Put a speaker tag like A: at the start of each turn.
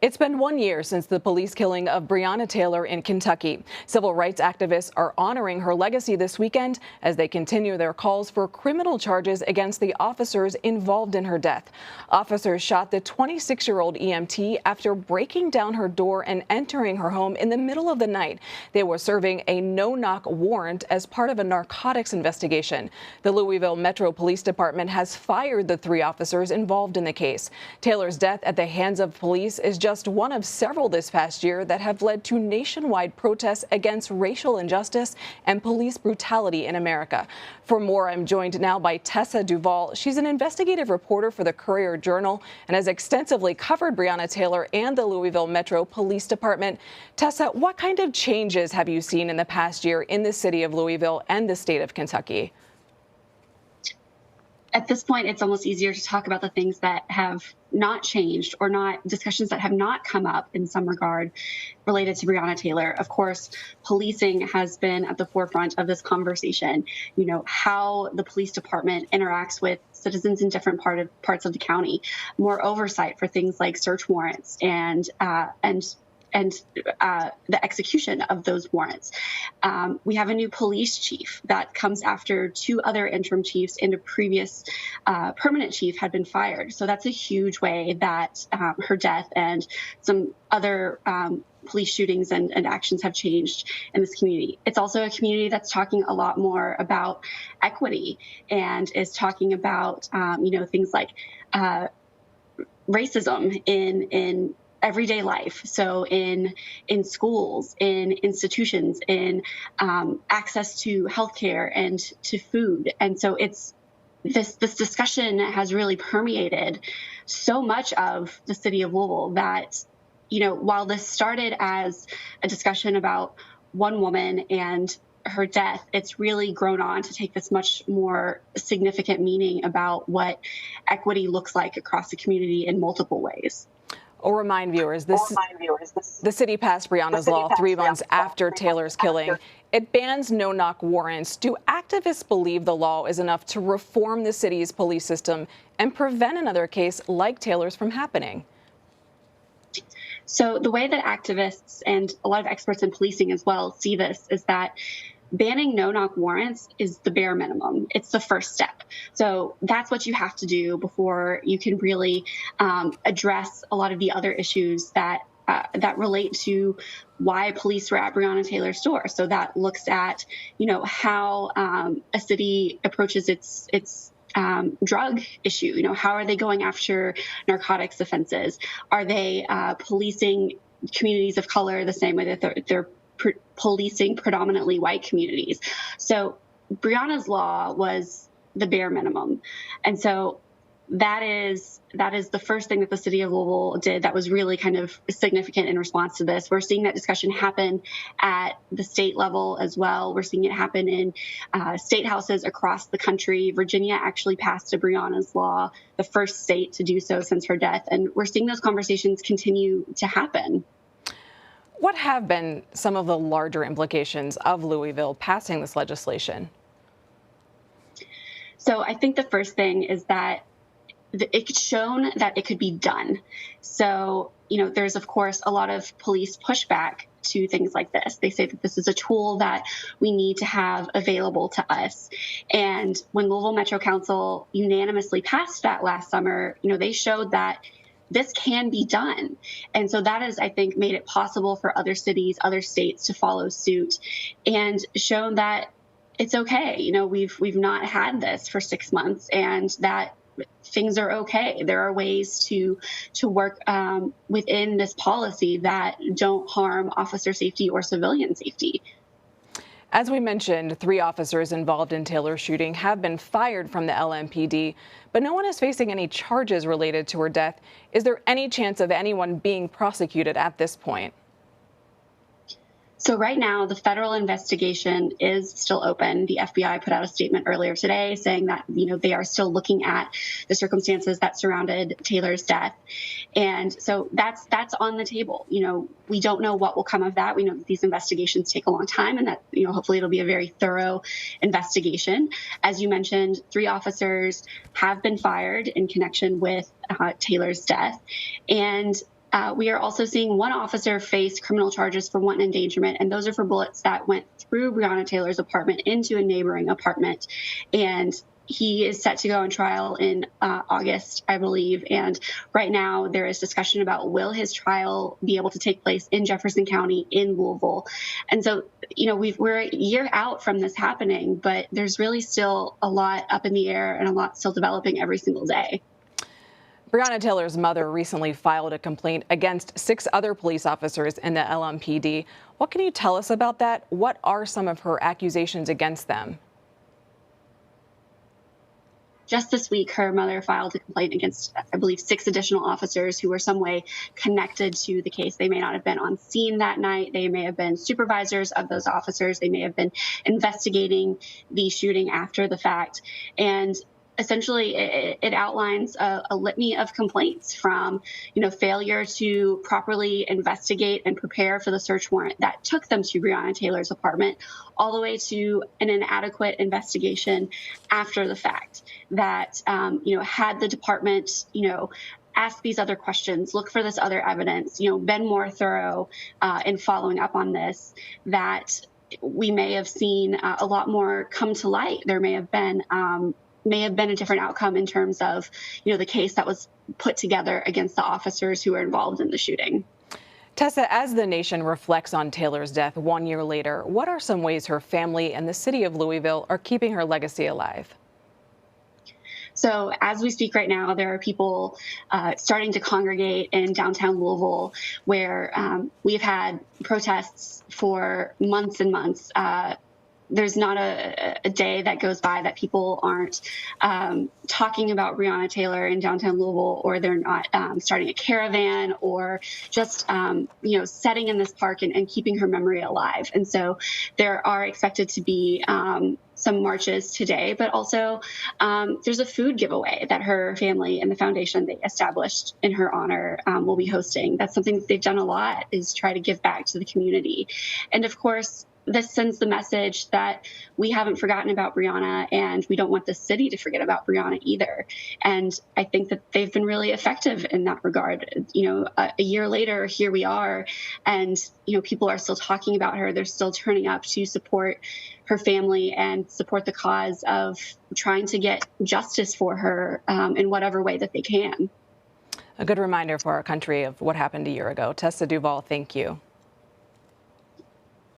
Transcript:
A: It's been 1 year since the police killing of Breonna Taylor in Kentucky. Civil rights activists are honoring her legacy this weekend as they continue their calls for criminal charges against the officers involved in her death. Officers shot the 26-year-old EMT after breaking down her door and entering her home in the middle of the night. They were serving a no-knock warrant as part of a narcotics investigation. The Louisville Metro Police Department has fired the 3 officers involved in the case. Taylor's death at the hands of police is just one of several this past year that have led to nationwide protests against racial injustice and police brutality in America. For more, I'm joined now by Tessa Duvall. She's an investigative reporter for the Courier Journal and has extensively covered Breonna Taylor and the Louisville Metro Police Department. Tessa, what kind of changes have you seen in the past year in the city of Louisville and the state of Kentucky?
B: At this point, it's almost easier to talk about the things that have not changed or not discussions that have not come up in some regard related to Breonna Taylor. Of course, policing has been at the forefront of this conversation. You know, how the police department interacts with citizens in different parts of the county, more oversight for things like search warrants and the execution of those warrants. We have a new police chief that comes after 2 other interim chiefs and a previous permanent chief had been fired. So that's a huge way that her death and some other police shootings and actions have changed in this community. It's also a community that's talking a lot more about equity and is talking about, things like racism in everyday life. So in schools, in institutions, in access to healthcare and to food. And so it's this discussion has really permeated so much of the city of Louisville that, while this started as a discussion about one woman and her death, it's really grown on to take this much more significant meaning about what equity looks like across the community in multiple ways.
A: I'll remind viewers, the city passed Breonnas Law 3 months after Taylor's killing. It bans no-knock warrants. Do activists believe the law is enough to reform the city's police system and prevent another case like Taylor's from happening?
B: So the way that activists and a lot of experts in policing as well see this is that banning no-knock warrants is the bare minimum. It's the first step. So that's what you have to do before you can really address a lot of the other issues that relate to why police were at Breonna Taylor's door. So that looks at, how a city approaches its drug issue. How are they going after narcotics offenses? Are they policing communities of color the same way that they're policing predominantly white communities? So Breonna's Law was the bare minimum. And so that is the first thing that the city of Louisville did that was really kind of significant in response to this. We're seeing that discussion happen at the state level as well. We're seeing it happen in state houses across the country. Virginia actually passed a Breonna's Law, the first state to do so since her death. And we're seeing those conversations continue to happen.
A: What have been some of the larger implications of Louisville passing this legislation?
B: So I think the first thing is that it's shown that it could be done. So, there's, of course, a lot of police pushback to things like this. They say that this is a tool that we need to have available to us. And when Louisville Metro Council unanimously passed that last summer, they showed that this can be done. And so that has, I think, made it possible for other cities, other states to follow suit and shown that it's okay. We've not had this for 6 months and that things are okay. There are ways to work within this policy that don't harm officer safety or civilian safety.
A: As we mentioned, 3 officers involved in Taylor's shooting have been fired from the LMPD, but no one is facing any charges related to her death. Is there any chance of anyone being prosecuted at this point?
B: So right now, the federal investigation is still open. The FBI put out a statement earlier today saying that, they are still looking at the circumstances that surrounded Taylor's death. And so that's on the table. We don't know what will come of that. We know that these investigations take a long time and that, hopefully it'll be a very thorough investigation. As you mentioned, 3 officers have been fired in connection with Taylor's death. And We are also seeing one officer face criminal charges for wanton endangerment, and those are for bullets that went through Breonna Taylor's apartment into a neighboring apartment. And he is set to go on trial in August, I believe. And right now there is discussion about will his trial be able to take place in Jefferson County in Louisville. And so, we're a year out from this happening, but there's really still a lot up in the air and a lot still developing every single day.
A: Breonna Taylor's mother recently filed a complaint against 6 other police officers in the LMPD. What can you tell us about that? What are some of her accusations against them?
B: Just this week, her mother filed a complaint against, I believe, 6 additional officers who were some way connected to the case. They may not have been on scene that night. They may have been supervisors of those officers. They may have been investigating the shooting after the fact. And essentially, it outlines a litany of complaints from, failure to properly investigate and prepare for the search warrant that took them to Breonna Taylor's apartment, all the way to an inadequate investigation after the fact that, had the department, ask these other questions, look for this other evidence, been more thorough in following up on this, that we may have seen a lot more come to light. There may have been a different outcome in terms of, the case that was put together against the officers who were involved in the shooting.
A: Tessa, as the nation reflects on Taylor's death 1 year later, what are some ways her family and the city of Louisville are keeping her legacy alive?
B: So as we speak right now, there are people starting to congregate in downtown Louisville, where we've had protests for months and months. There's not a day that goes by that people aren't talking about Breonna Taylor in downtown Louisville, or they're not starting a caravan, or just setting in this park and keeping her memory alive. And so there are expected to be some marches today, but also there's a food giveaway that her family and the foundation they established in her honor will be hosting. That's something that they've done a lot, is try to give back to the community. And of course, this sends the message that we haven't forgotten about Breonna, and we don't want the city to forget about Breonna either. And I think that they've been really effective in that regard. A year later, here we are, and people are still talking about her. They're still turning up to support her family and support the cause of trying to get justice for her in whatever way that they can.
A: A good reminder for our country of what happened a year ago. Tessa Duvall, thank you.